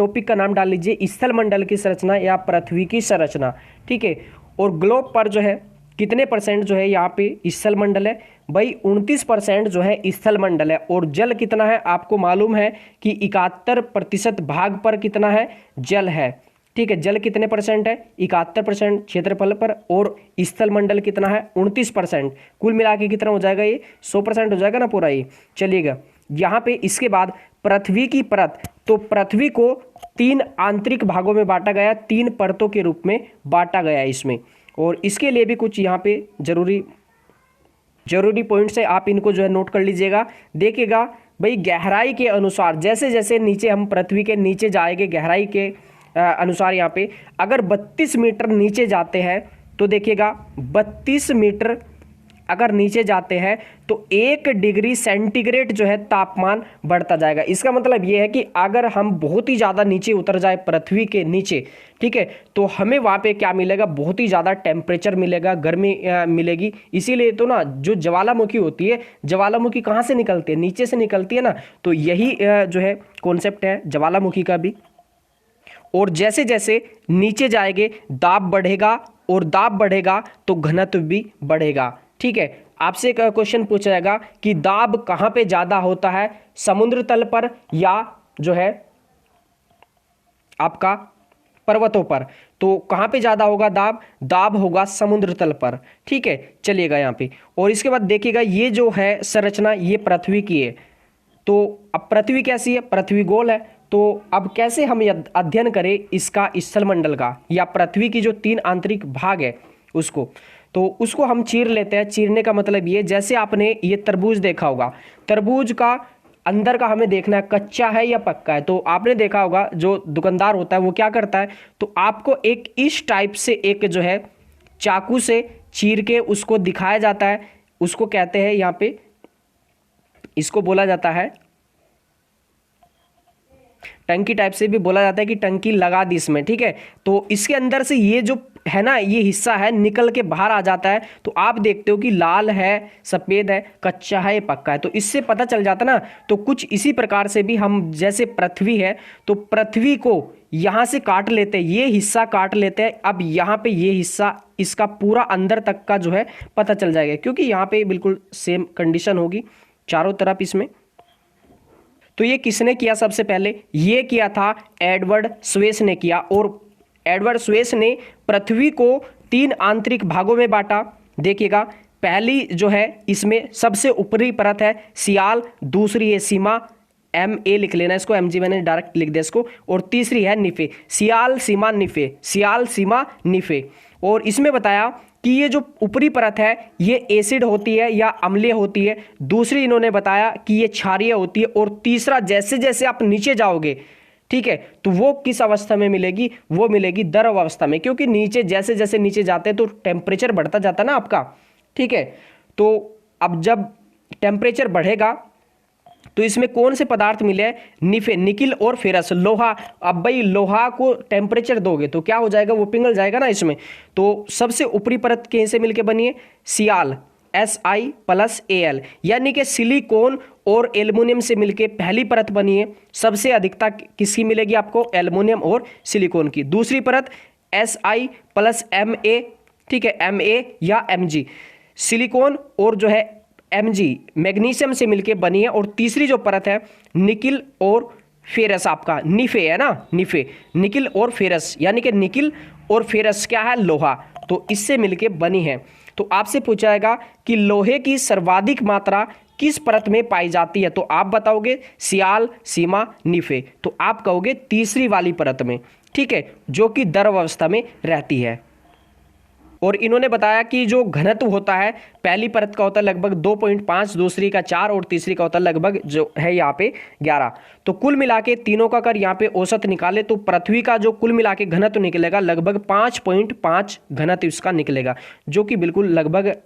Topic का नाम डाल लीजिए स्थल मंडल की संरचना या पृथ्वी की संरचना, ठीक है। और ग्लोब पर जो है कितने परसेंट जो है यहाँ पे स्थल मंडल है, भाई 29% जो है स्थल मंडल है। और जल कितना है, आपको मालूम है कि 71% भाग पर कितना है, जल है, ठीक है। जल कितने परसेंट है, 71% क्षेत्रफल पर, और स्थल मंडल कितना है, 29%। कुल मिला के कितना हो जाएगा, ये 100% हो जाएगा ना पूरा ये। चलिएगा यहाँ पे इसके बाद पृथ्वी की परत, तो पृथ्वी को 3 आंतरिक भागों में बांटा गया, 3 परतों के रूप में बांटा गया इसमें। और इसके लिए भी कुछ यहाँ पे जरूरी पॉइंट्स है, आप इनको जो है नोट कर लीजिएगा। देखिएगा भाई गहराई के अनुसार, जैसे जैसे नीचे हम पृथ्वी के नीचे जाएंगे गहराई के अनुसार, यहाँ पे अगर 32 मीटर नीचे जाते हैं तो देखिएगा 32 मीटर अगर नीचे जाते हैं तो 1 डिग्री सेंटीग्रेड जो है तापमान बढ़ता जाएगा। इसका मतलब ये है कि अगर हम बहुत ही ज़्यादा नीचे उतर जाए पृथ्वी के नीचे, ठीक है, तो हमें वहाँ पे क्या मिलेगा, बहुत ही ज़्यादा टेम्परेचर मिलेगा, गर्मी मिलेगी। इसीलिए तो ना जो ज्वालामुखी होती है, ज्वालामुखी कहाँ से निकलती है, नीचे से निकलती है ना, तो यही जो है कॉन्सेप्ट है ज्वालामुखी का भी। और जैसे जैसे नीचे जाएंगे दाब बढ़ेगा, और दाब बढ़ेगा तो घनत्व भी बढ़ेगा, ठीक है। आपसे एक क्वेश्चन पूछा जाएगा कि दाब कहाँ पे ज़्यादा होता है, समुद्र तल पर या जो है आपका पर्वतों पर, तो कहाँ पे ज़्यादा होगा दाब, दाब होगा समुद्र तल पर, ठीक है। चलिएगा यहाँ पे, और इसके बाद देखिएगा ये जो है संरचना ये पृथ्वी की है। तो अब पृथ्वी कैसी है, पृथ्वी गोल है, तो अब कैसे हम अध्ययन करें इसका स्थलमंडल का, या पृथ्वी की जो 3 आंतरिक भाग है उसको, तो उसको हम चीर लेते हैं। चीरने का मतलब ये, जैसे आपने ये तरबूज देखा होगा, तरबूज का अंदर का हमें देखना है कच्चा है या पक्का है। तो आपने देखा होगा जो दुकानदार होता है वो क्या करता है, तो आपको एक इस टाइप से एक जो है चाकू से चीर के उसको दिखाया जाता है, उसको कहते हैं यहाँ पे, इसको बोला जाता है टंकी टाइप से भी बोला जाता है कि टंकी लगा दी इसमें, ठीक है। तो इसके अंदर से ये जो है ना, ये हिस्सा है निकल के बाहर आ जाता है। तो आप देखते हो कि लाल है, सफ़ेद है, कच्चा है, पक्का है, तो इससे पता चल जाता ना। तो कुछ इसी प्रकार से भी हम, जैसे पृथ्वी है तो पृथ्वी को यहाँ से काट लेते हैं, ये हिस्सा काट लेते हैं। अब यहाँ पे ये हिस्सा, इसका पूरा अंदर तक का जो है पता चल जाएगा, क्योंकि यहाँ पे बिल्कुल सेम कंडीशन होगी चारों तरफ इसमें। तो ये किसने किया, सबसे पहले ये किया था एडवर्ड स्वेस ने किया। और एडवर्ड स्वेस ने पृथ्वी को 3 आंतरिक भागों में बांटा। देखिएगा पहली जो है इसमें सबसे ऊपरी परत है सियाल, दूसरी है सीमा, MA लिख लेना इसको, MG मैंने डायरेक्ट लिख दिया इसको, और तीसरी है निफे, सियाल सीमा निफे, सियाल सीमा निफे। और इसमें बताया कि ये जो ऊपरी परत है ये एसिड होती है या अम्लीय होती है, दूसरी इन्होंने बताया कि ये क्षारीय होती है, और तीसरा जैसे जैसे आप नीचे जाओगे, ठीक है, तो वो किस अवस्था में मिलेगी, वो मिलेगी द्रव अवस्था में, क्योंकि नीचे जैसे जैसे नीचे जाते हैं तो टेम्परेचर बढ़ता जाता है ना आपका, ठीक है। तो अब जब टेम्परेचर बढ़ेगा तो इसमें कौन से पदार्थ मिले हैं, निफे, निकिल और फेरस, लोहा। अब भाई लोहा को टेम्परेचर दोगे तो क्या हो जाएगा, वो पिघल जाएगा ना इसमें। तो सबसे ऊपरी परत कहीं से मिलके बनी है, सियाल, Si+Al, यानी कि सिलिकॉन और एल्युमिनियम से मिलके पहली परत बनी है। सबसे अधिकता किसकी मिलेगी आपको, एल्युमिनियम और सिलिकॉन की। दूसरी परत Si+Ma, ठीक है, Ma या Mg, सिलिकॉन और जो है Mg मैग्नीशियम से मिलके बनी है। और तीसरी जो परत है निकिल और फेरस, आपका निफे है ना, निफे, निकिल और फेरस, यानी कि निकिल और फेरस क्या है, लोहा, तो इससे मिलके बनी है। तो आपसे पूछा जाएगा कि लोहे की सर्वाधिक मात्रा किस परत में पाई जाती है, तो आप बताओगे सियाल सीमा निफे, तो आप कहोगे तीसरी वाली परत में, ठीक है, जो कि द्रव अवस्था में रहती है। और इन्होंने बताया कि जो घनत्व होता है पहली परत का होता है लगभग 2.5, दूसरी का 4 और तीसरी का होता है लगभग जो है यहाँ पे 11। तो कुल मिला के तीनों का अगर यहाँ पे औसत निकाले तो पृथ्वी का जो कुल मिला के घनत्व निकलेगा लगभग 5.5 घनत्व इसका निकलेगा, जो कि बिल्कुल लगभग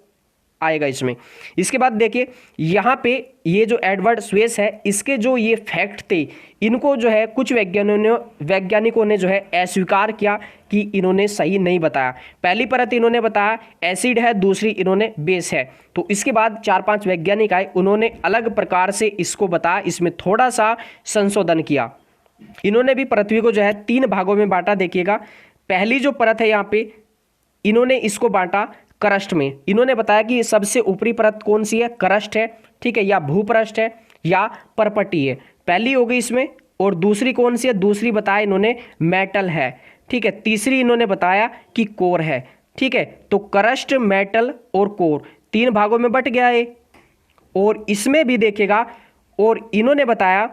आएगा इसमें। इसके बाद देखिए यहाँ पे ये जो एडवर्ड स्वेस है, इसके जो ये फैक्ट थे, इनको जो है कुछ वैज्ञानिकों ने जो है अस्वीकार किया कि इन्होंने सही नहीं बताया। पहली परत इन्होंने बताया एसिड है, दूसरी इन्होंने बेस है। तो इसके बाद 4-5 वैज्ञानिक आए, उन्होंने अलग प्रकार से इसको बताया, इसमें थोड़ा सा संशोधन किया। इन्होंने भी पृथ्वी को जो है 3 भागों में बांटा। देखिएगा, पहली जो परत है यहाँ पे इन्होंने इसको बांटा क्रस्ट में। इन्होंने बताया कि सबसे ऊपरी परत कौन सी है, क्रस्ट है, ठीक है, या भूपृष्ठ है या परपटी है, पहली हो गई इसमें। और दूसरी कौन सी है, दूसरी बताया इन्होंने मेटल है, ठीक है। तीसरी इन्होंने बताया कि कोर है, ठीक है। तो क्रस्ट, मेटल और कोर 3 भागों में बट गया है। और इसमें भी देखिएगा, और इन्होंने बताया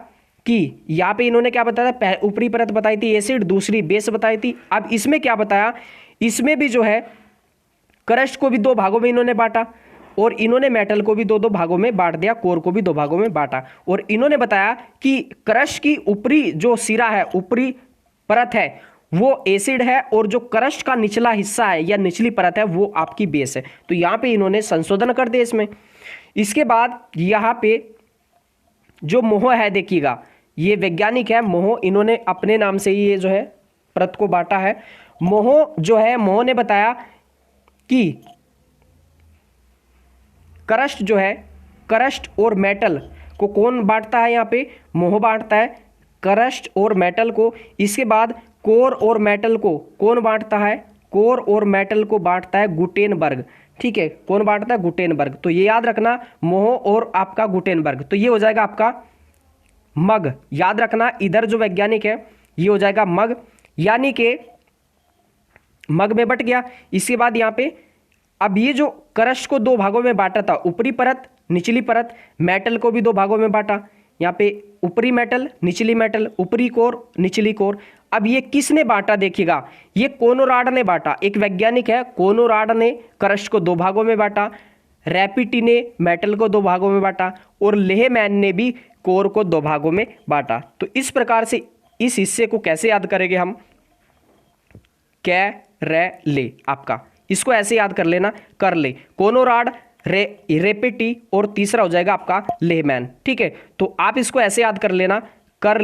कि यहाँ पे इन्होंने क्या बताया था, ऊपरी परत बताई थी एसिड, दूसरी बेस बताई थी। अब इसमें क्या बताया, इसमें भी जो है क्रस्ट को भी 2 भागों में इन्होंने बांटा, और इन्होंने मेटल को भी 2-2 भागों में बांट दिया, कोर को भी 2 भागों में बांटा। और इन्होंने बताया कि क्रस्ट की ऊपरी जो सिरा है, ऊपरी परत है, वो एसिड है, और जो क्रस्ट का निचला हिस्सा है या निचली परत है वो आपकी बेस है। तो यहाँ पे इन्होंने संशोधन कर दिया इसमें। इसके बाद यहाँ पे जो मोह है, देखिएगा ये वैज्ञानिक है मोह, इन्होंने अपने नाम से ही ये जो है परत को बांटा है। मोह जो है, मोह ने बताया कि क्रस्ट जो है, क्रस्ट और मेटल को कौन बांटता है, यहाँ पे मोह बांटता है क्रस्ट और मेटल को। इसके बाद कोर और मेटल को कौन बांटता है, कोर और मेटल को बांटता है गुटेनबर्ग, ठीक है। कौन बांटता है, गुटेनबर्ग। तो ये याद रखना, मोह और आपका गुटेनबर्ग। तो ये हो जाएगा आपका मग, याद रखना, इधर जो वैज्ञानिक है ये हो जाएगा मग, यानी कि मग में बट गया। इसके बाद यहाँ पे अब ये जो क्रस्ट को 2 भागों में बांटा था, ऊपरी परत निचली परत, मेटल को भी 2 भागों में बांटा, यहाँ पे ऊपरी मेटल निचली मेटल, ऊपरी कोर निचली कोर। अब ये किसने बांटा, देखिएगा ये कोनोराड ने बांटा, एक वैज्ञानिक है कोनोराड ने क्रस्ट को 2 भागों में बांटा, रैपिटी ने मेटल को 2 भागों में बांटा, और लेहमैन ने भी कोर को 2 भागों में बांटा। तो इस प्रकार से इस हिस्से को कैसे याद करेंगे हम, ले आपका, इसको ऐसे याद कर लेना, कर ले, कोनोराड, रेपिटी, और तीसरा हो जाएगा आपका लेहमैन, ठीक है। तो आप इसको ऐसे याद कर लेना, कर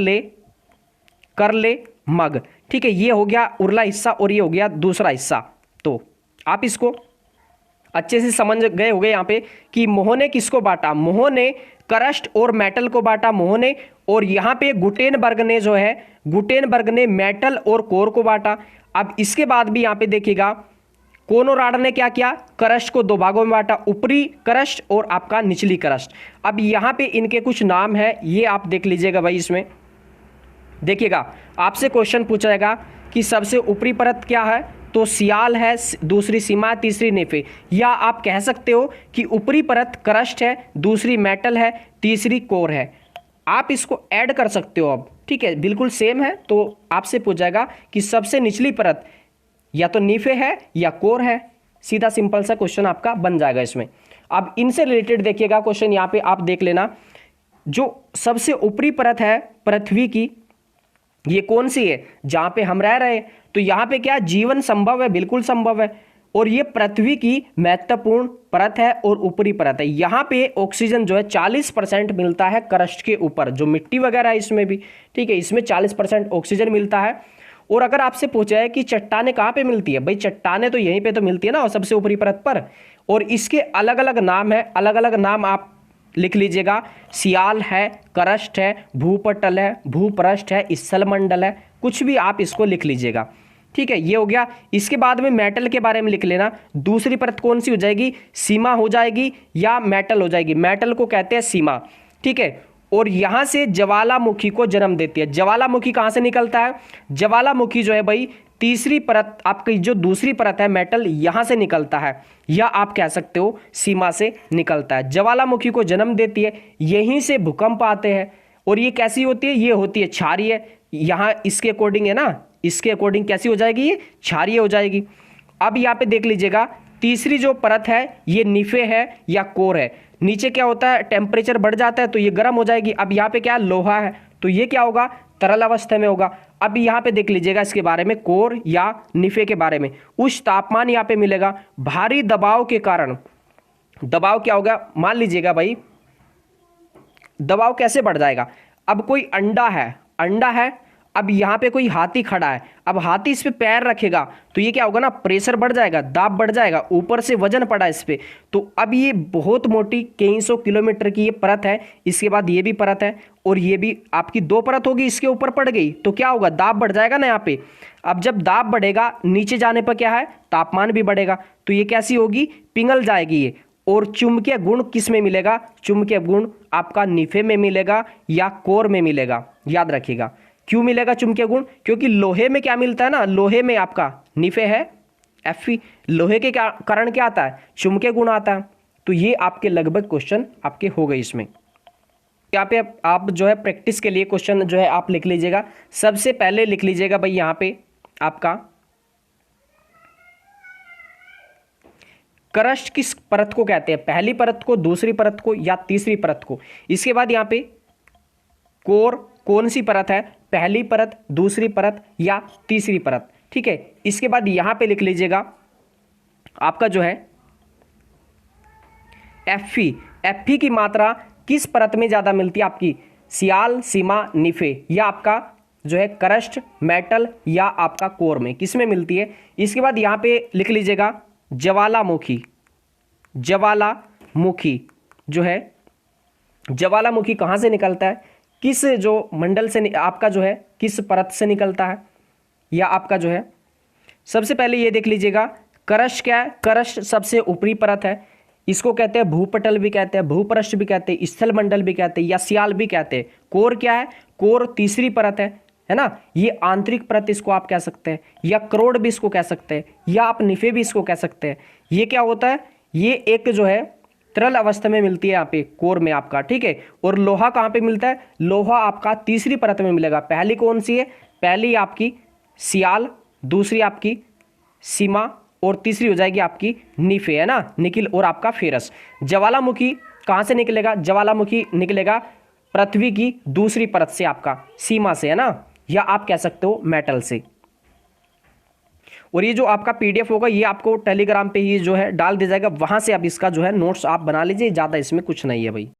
ले मग, ठीक है। ये हो गया उरला हिस्सा और ये हो गया दूसरा हिस्सा। तो आप इसको अच्छे से समझ गए होंगे यहाँ पे कि मोह ने किसको बांटा, मोह ने क्रस्ट और मेटल को बांटा मोह ने, और यहाँ पे गुटेनबर्ग ने जो है, गुटेनबर्ग ने मेटल और कोर को बांटा। अब इसके बाद भी यहाँ पे देखिएगा कोनोराड ने क्या किया, क्रस्ट को 2 भागों में बांटा, ऊपरी क्रस्ट और आपका निचली क्रस्ट। अब यहाँ पे इनके कुछ नाम है, ये आप देख लीजिएगा भाई। इसमें देखिएगा आपसे क्वेश्चन पूछा जाएगा कि सबसे ऊपरी परत क्या है, तो सियाल है, दूसरी सीमा, तीसरी नेफे। या आप कह सकते हो कि ऊपरी परत क्रस्ट है, दूसरी मेटल है, तीसरी कोर है। आप इसको ऐड कर सकते हो अब, ठीक है, बिल्कुल सेम है। तो आपसे पूछा जाएगा कि सबसे निचली परत या तो नीफे है या कोर है, सीधा सिंपल सा क्वेश्चन आपका बन जाएगा इसमें। अब इनसे रिलेटेड देखिएगा क्वेश्चन यहाँ पे आप देख लेना, जो सबसे ऊपरी परत है पृथ्वी की, ये कौन सी है, जहां पे हम रह रहे हैं। तो यहाँ पे क्या जीवन संभव है, बिल्कुल संभव है, और ये पृथ्वी की महत्वपूर्ण परत है और ऊपरी परत है। यहाँ पे ऑक्सीजन जो है 40% मिलता है क्रस्ट के ऊपर, जो मिट्टी वगैरह है इसमें भी, ठीक है, इसमें 40% ऑक्सीजन मिलता है। और अगर आपसे पूछा है कि चट्टाने कहाँ पे मिलती है, भाई चट्टाने तो यहीं पे तो मिलती है ना, और सबसे ऊपरी परत पर, और इसके अलग अलग नाम है, अलग अलग नाम आप लिख लीजिएगा, सियाल है, क्रस्ट है, भूपटल है, भूपृष्ठ है, स्थलमंडल है, कुछ भी आप इसको लिख लीजिएगा, ठीक है। ये हो गया। इसके बाद में मेटल के बारे में लिख लेना, दूसरी परत कौन सी हो जाएगी, सीमा हो जाएगी या मेटल हो जाएगी, मेटल को कहते हैं सीमा, ठीक है। और यहां से ज्वालामुखी को जन्म देती है। ज्वालामुखी कहां से निकलता है, ज्वालामुखी जो है भाई तीसरी परत, आपकी जो दूसरी परत है मेटल, यहां से निकलता है, या आप कह सकते हो सीमा से निकलता है। ज्वालामुखी को जन्म देती है, यहीं से भूकंप आते हैं। और ये कैसी होती है, ये होती है क्षारीय, यहाँ इसके अकॉर्डिंग है ना, इसके अकॉर्डिंग कैसी हो जाएगी, ये क्षारीय हो जाएगी। अब यहाँ पे देख लीजिएगा तीसरी जो परत है ये निफे है या कोर है। नीचे क्या होता है, टेम्परेचर बढ़ जाता है तो ये गर्म हो जाएगी। अब यहाँ पे क्या लोहा है तो ये क्या होगा, तरल अवस्था में होगा। अब यहाँ पे देख लीजिएगा इसके बारे में, कोर या निफे के बारे में, उच्च तापमान यहाँ पे मिलेगा। भारी दबाव के कारण, दबाव क्या होगा, मान लीजिएगा भाई दबाव कैसे बढ़ जाएगा। अब कोई अंडा है, अंडा है, अब यहाँ पे कोई हाथी खड़ा है, अब हाथी इस पे पैर रखेगा तो ये क्या होगा ना, प्रेशर बढ़ जाएगा, दाब बढ़ जाएगा, ऊपर से वजन पड़ा इस पे। तो अब ये बहुत मोटी कई सौ किलोमीटर की ये परत है, इसके बाद ये भी परत है और ये भी आपकी दो परत होगी, इसके ऊपर पड़ गई तो क्या होगा, दाब बढ़ जाएगा ना यहाँ पे। अब जब दाब बढ़ेगा नीचे जाने पर क्या है, तापमान भी बढ़ेगा, तो ये कैसी होगी, पिघल जाएगी ये। और चुंबकीय गुण किस में मिलेगा, चुंबकीय गुण आपका निफे में मिलेगा या कोर में मिलेगा, याद रखिएगा। क्यों मिलेगा चुंबकीय गुण, क्योंकि लोहे में क्या मिलता है ना, लोहे में आपका निफे है Fe, लोहे के क्या कारण क्या आता है, चुंबकीय गुण आता है। तो ये आपके लगभग क्वेश्चन आपके हो गए इसमें। यहाँ पे आप जो है प्रैक्टिस के लिए क्वेश्चन जो है आप लिख लीजिएगा। सबसे पहले लिख लीजिएगा भाई यहाँ पे आपका क्रस्ट किस परत को कहते हैं, पहली परत को, दूसरी परत को या तीसरी परत को। इसके बाद यहाँ पे कोर कौन सी परत है, पहली परत, दूसरी परत या तीसरी परत, ठीक है। इसके बाद यहां पे लिख लीजिएगा आपका जो है Fe की मात्रा किस परत में ज्यादा मिलती है, आपकी सियाल, सीमा, निफे, या आपका जो है क्रस्ट, मेटल या आपका कोर में, किस में मिलती है। इसके बाद यहां पे लिख लीजिएगा ज्वालामुखी, ज्वालामुखी जो है, ज्वालामुखी कहां से निकलता है, किस जो मंडल से आपका जो है किस परत से निकलता है, या आपका जो है सबसे पहले ये देख लीजिएगा क्रस्ट क्या है, क्रस्ट सबसे ऊपरी परत है, इसको कहते हैं भूपटल भी कहते हैं, भूपृष्ठ भी कहते हैं, स्थल मंडल भी कहते हैं या सियाल भी कहते हैं। कोर क्या है, कोर तीसरी परत है ना, ये आंतरिक परत इसको आप कह सकते हैं, या करोड़ भी इसको कह सकते हैं, या आप निफे भी इसको कह सकते हैं। ये क्या होता है, ये एक जो है तरल अवस्था में मिलती है यहाँ पे कोर में आपका, ठीक है। और लोहा कहाँ पे मिलता है, लोहा आपका तीसरी परत में मिलेगा। पहली कौन सी है, पहली आपकी सियाल, दूसरी आपकी सीमा और तीसरी हो जाएगी आपकी निफे, है ना, निकिल और आपका फेरस। ज्वालामुखी कहाँ से निकलेगा, ज्वालामुखी निकलेगा पृथ्वी की दूसरी परत से, आपका सीमा से, है ना, या आप कह सकते हो मेटल से। और ये जो आपका PDF होगा ये आपको टेलीग्राम पे ही जो है डाल दिया जाएगा, वहां से अब इसका जो है नोट्स आप बना लीजिए, ज़्यादा इसमें कुछ नहीं है भाई।